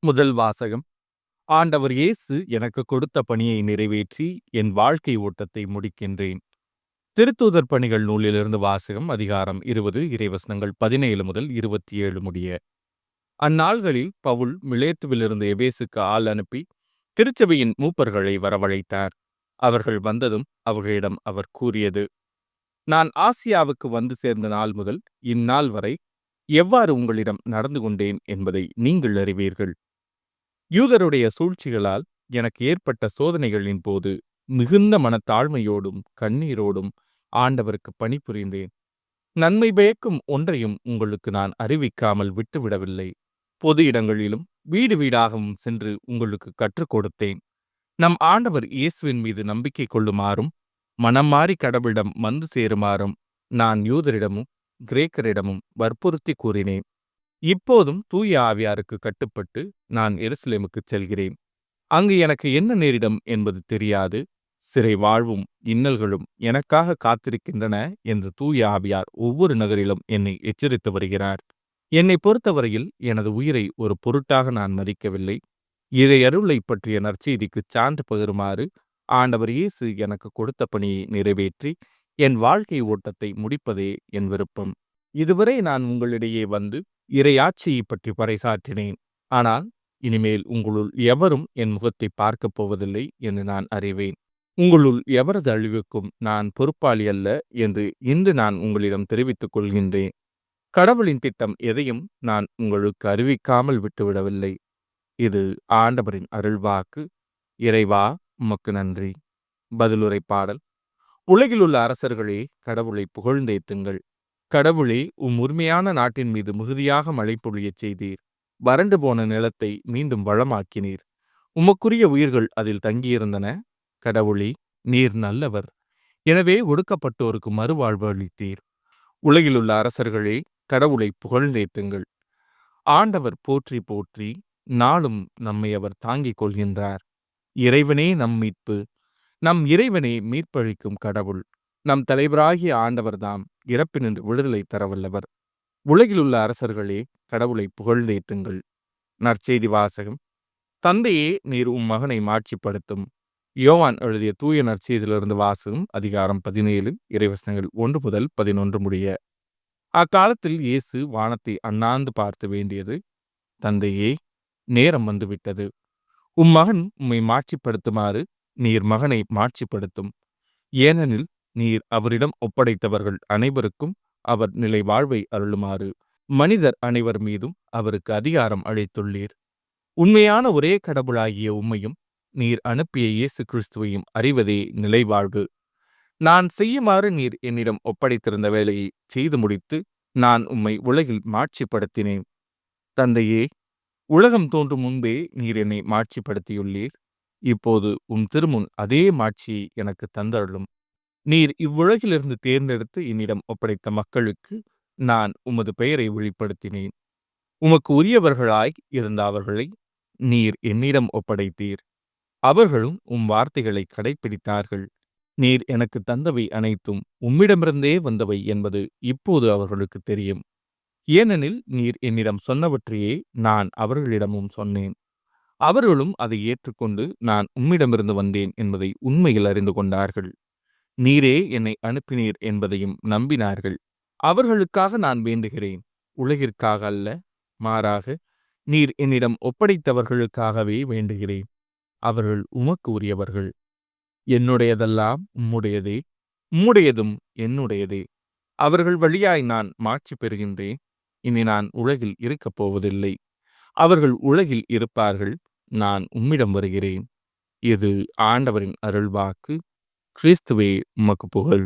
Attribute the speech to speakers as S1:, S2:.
S1: முதல் வாசகம். ஆண்டவர் இயேசு எனக்கு கொடுத்த பணியை நிறைவேற்றி என் வாழ்க்கை ஓட்டத்தை முடிக்கின்றேன். திருத்தூதர் பணிகள் நூலிலிருந்து வாசகம். அதிகாரம் 20, இறைவசனங்கள் 17 முதல் 27 முடிய. அந்நாள்களில் பவுல் மிலேத்துவிலிருந்து எபேசுக்கு ஆள் அனுப்பி திருச்சபையின் மூப்பர்களை வரவழைத்தார். அவர்கள் வந்ததும் அவர்களிடம் அவர் கூறியது: நான் ஆசியாவுக்கு வந்து சேர்ந்த நாள் முதல் இந்நாள் வரை எவ்வாறு உங்களிடம் நடந்து கொண்டேன் என்பதை நீங்கள் அறிவீர்கள். யூதருடைய சூழ்ச்சிகளால் எனக்கு ஏற்பட்ட சோதனைகளின் போது மிகுந்த மனத்தாழ்மையோடும் கண்ணீரோடும் ஆண்டவருக்கு பணிபுரிந்தேன். நன்மை பயக்கும் ஒன்றையும் உங்களுக்கு நான் அறிவிக்காமல் விட்டுவிடவில்லை. பொது இடங்களிலும் வீடு வீடாகவும் சென்று உங்களுக்கு கற்றுக் கொடுத்தேன். நம் ஆண்டவர் இயேசுவின் மீது நம்பிக்கை கொள்ளுமாறும் மனம் மாறி கடவுளிடம் வந்து சேருமாறும் நான் யூதரிடமும் கிரேக்கரிடமும் வற்புறுத்தி கூறினேன். இப்போதும் தூய ஆவியாருக்கு கட்டுப்பட்டு நான் எருசலேமுக்கு செல்கிறேன். அங்கு எனக்கு என்ன நேரிடும் என்பது தெரியாது. சிறை வாழ்வும் இன்னல்களும் எனக்காக காத்திருக்கின்றன என்று தூய ஆவியார் ஒவ்வொரு நகரிலும் என்னை எச்சரித்து வருகிறார். என்னை பொறுத்தவரையில் எனது உயிரை ஒரு பொருட்டாக நான் மதிக்கவில்லை. இறை அருளை பற்றிய நற்செய்திக்கு சான்று பகருமாறு ஆண்டவர் இயேசு எனக்கு கொடுத்த பணியை நிறைவேற்றி என் வாழ்க்கை ஓட்டத்தை முடிப்பதே என் விருப்பம். இதுவரை நான் உங்களிடையே வந்து இறையாட்சியை பற்றி பறைசாற்றினேன். ஆனால் இனிமேல் உங்களுள் எவரும் என் முகத்தை பார்க்கப் போவதில்லை என்று நான் அறிவேன். உங்களுள் எவரது அழிவுக்கும் நான் பொறுப்பாளி அல்ல என்று இன்று நான் உங்களிடம் தெரிவித்துக் கொள்கின்றேன். கடவுளின் திட்டம் எதையும் நான் உங்களுக்கு அறிவிக்காமல் விட்டுவிடவில்லை. இது ஆண்டவரின் அருள்வாக்கு. இறைவா, உமக்கு நன்றி. பதிலுரை பாடல். உலகிலுள்ள அரசர்களே, கடவுளை புகழ்ந்தேத்துங்கள். கடவுளே, உரிமையான நாட்டின் மீது மிகுதியாக மழை பொழியச் செய்தீர். வறண்டு போன நிலத்தை மீண்டும் வளமாக்கினீர். உமக்குரிய உயிர்கள் அதில் தங்கியிருந்தன. கடவுளே, நீர் நல்லவர். எனவே ஒடுக்கப்பட்டோருக்கு மறுவாழ்வு அளித்தீர். உலகிலுள்ள அரசர்களே, கடவுளை புகழ்ந்தேத்துங்கள். ஆண்டவர் போற்றி போற்றி, நாளும் நம்மை அவர் தாங்கிக் கொள்கின்றார். இறைவனே நம் மீட்பு. நம் இறைவனே மீட்பளிக்கும் கடவுள். நம் தலைவராகிய ஆண்டவர்தாம் இறப்பினின்று விடுதலை தரவல்லவர். உலகிலுள்ள அரசர்களே, கடவுளை புகழ்ந்தேற்றுங்கள். நற்செய்தி வாசகம். தந்தையே, நீர் உம் மகனை மாட்சிப்படுத்தும். யோவான் எழுதிய தூய நற்செய்தியிலிருந்து வாசகம். அதிகாரம் 17, இறைவசனங்கள் 1 முதல் 11 முடிய. அக்காலத்தில் இயேசு வானத்தை அண்ணாந்து பார்த்து வேண்டியது: தந்தையே, நேரம் வந்துவிட்டது. உம் மகன் உம்மை மாட்சிப்படுத்துமாறு நீர் மகனை மாட்சிப்படுத்தும். ஏனெனில் நீர் அவரிடம் ஒப்படைத்தவர்கள் அனைவருக்கும் அவர் நிலை வாழ்வை அருளுமாறு மனிதர் அனைவர் மீதும் அவருக்கு அதிகாரம் அளித்துள்ளீர். உண்மையான ஒரே கடவுளாகிய உம்மையும் நீர் அனுப்பிய இயேசு கிறிஸ்துவையும் அறிவதே நிலைவாழ்வு. நான் செய்யுமாறு நீர் என்னிடம் ஒப்படைத்திருந்த வேலையை செய்து முடித்து நான் உம்மை உலகில் மாட்சிப்படுத்தினேன். தந்தையே, உலகம் தோன்றும் முன்பே நீர் என்னை மாட்சிப்படுத்தியுள்ளீர். இப்போது உம் திருமுன் அதே மாட்சியை எனக்கு தந்தருளும். நீர் இவ்வுலகிலிருந்து தேர்ந்தெடுத்து என்னிடம் ஒப்படைத்த மக்களுக்கு நான் உமது பெயரை வெளிப்படுத்தினேன். உமக்கு உரியவர்களாய் இருந்த அவர்களை நீர் என்னிடம் ஒப்படைத்தீர். அவர்களும் உம் வார்த்தைகளை கடைப்பிடித்தார்கள். நீர் எனக்கு தந்தவை அனைத்தும் உம்மிடமிருந்தே வந்தவை என்பது இப்போது அவர்களுக்கு தெரியும். ஏனெனில் நீர் என்னிடம் சொன்னவற்றையே நான் அவர்களிடமும் சொன்னேன். அவர்களும் அதை ஏற்றுக்கொண்டு நான் உம்மிடமிருந்து வந்தேன் என்பதை உண்மையில் அறிந்து கொண்டார்கள். நீரே என்னை அனுப்பினீர் என்பதையும் நம்பினார்கள். அவர்களுக்காக நான் வேண்டுகிறேன், உலகிற்காக அல்ல. மாறாக நீர் என்னிடம் ஒப்படைத்தவர்களுக்காகவே வேண்டுகிறேன். அவர்கள் உமக்கு உரியவர்கள். என்னுடையதெல்லாம் உம்முடையதே, உம்முடையதும் என்னுடையதே. அவர்கள் வழியாய் நான் மாட்சி பெறுகின்றேன். இனி நான் உலகில் இருக்கப் போவதில்லை. அவர்கள் உலகில் இருப்பார்கள். நான் உம்மிடம் வருகிறேன். இது ஆண்டவரின் அருள்வாக்கு. கிறிஸ்துவே, உமக்கு புகழ்.